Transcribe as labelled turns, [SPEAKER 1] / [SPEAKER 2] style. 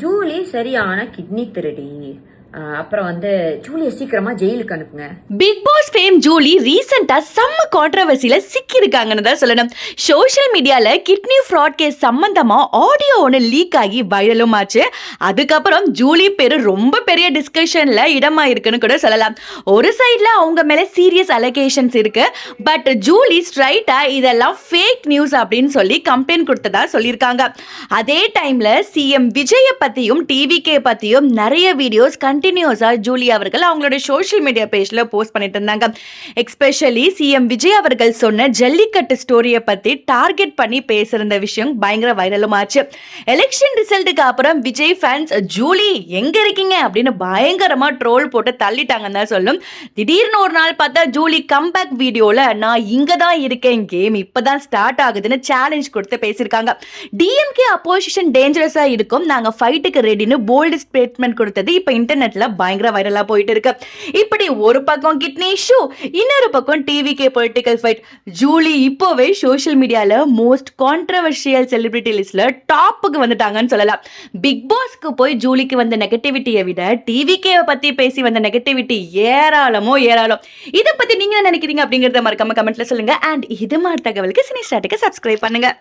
[SPEAKER 1] Julie சரியான kidney திருடி. அப்புறம் வந்து ஜூலியை சீக்கிரமா ஜெயிலுக்கு அனுப்புங்க.
[SPEAKER 2] பிக் பாஸ் ஃபேம் ஜூலி ரீசெண்டா செம்ம கான்ட்ரவர்சியில சிக்கி இருக்காங்கன்னு தான் சொல்லணும். சோஷியல் மீடியால கிட்னி ஃப்ராட் கேஸ் சம்பந்தமா ஆடியோ ஒன்று லீக் ஆகி வைரலும் ஆச்சு. அதுக்கப்புறம் ஜூலி பேரு ரொம்ப பெரிய டிஸ்கஷன்ல இடமாயிருக்குன்னு கூட சொல்லலாம். ஒரு சைட்ல அவங்க மேல சீரியஸ் அலிகேஷன்ஸ் இருக்கு. பட் ஜூலி ஸ்ட்ரைட்டா இதெல்லாம் ஃபேக் நியூஸ் அப்படின்னு சொல்லி கம்ப்ளைண்ட் கொடுத்ததா சொல்லியிருக்காங்க. அதே டைம்ல சிஎம் விஜய பத்தியும் டிவிகே பத்தியும் நிறைய வீடியோஸ் கண்டினியூஸா ஜூலி அவர்கள் அவங்களோட சோஷியல் மீடியா பேஜ்ல போஸ்ட் பண்ணிட்டு இருந்தாங்க. எஸ்பெஷலி சிஎம் விஜய் அவர்கள் சொன்ன ஜல்லிக்கட்டு ஸ்டோரியை பத்தி டார்கெட் பண்ணி பேசியிருந்த விஷயம் பயங்கர வைரலும் ஆச்சு. எலெக்ஷன் ரிசல்ட்டுக்கு அப்புறம் விஜய் ஃபேன்ஸ் ஜூலி எங்க இருக்கீங்க அப்படின்னு பயங்கரமா ட்ரோல் போட்டு தள்ளிட்டாங்கன்னு தான் சொல்லும். திடீர்னு ஒரு நாள் பார்த்தா ஜூலி கம்பேக் வீடியோல நான் இங்க தான் இருக்கேன், கேம் இப்பதான் ஸ்டார்ட் ஆகுதுன்னு சேலஞ்ச் கொடுத்து பேசியிருக்காங்க. டிஎம்கே அப்போசிஷன் டேஞ்சரஸா இருக்கும், நாங்க ஃபைட்டுக்கு ரெடின்னு போல்டு ஸ்டேட்மெண்ட் கொடுத்தது இப்ப இன்டர்நெட்ல பயங்கர வைரலா போயிட்டு இருக்கு. இப்படி ஒரு பக்கம் கிட்னி இஷ்யூ, இன்னொரு பக்கம் டிவிகே பொலிட்டிக்கல் ஃபைட். ஜூலி இப்போவே சோஷியல் மீடியால மோஸ்ட் கான்ட்ரவர்ஷியல் செலிபிரிட்டி லிஸ்ட்ல டாப்புக்கு வந்துட்டாங்கன்னு சொல்லலாம். பிக் பாஸ்க்கு போய் ஜூலிக்கு வந்த நெகட்டிவிட்டியை விட டிவிகே பத்தி பேசி வந்த நெகட்டிவிட்டி ஏராளமோ ஏராளம். இதை பத்தி நீங்க என்ன நினைக்கிறீங்க அப்படிங்கறத மறக்காம கமெண்ட்ல சொல்லுங்க. அண்ட் இது மாதிரி தகவலுக்கு சினி ஸ்டார்ட்டுக்கு சப்ஸ்கிரைப் பண்ணுங்க.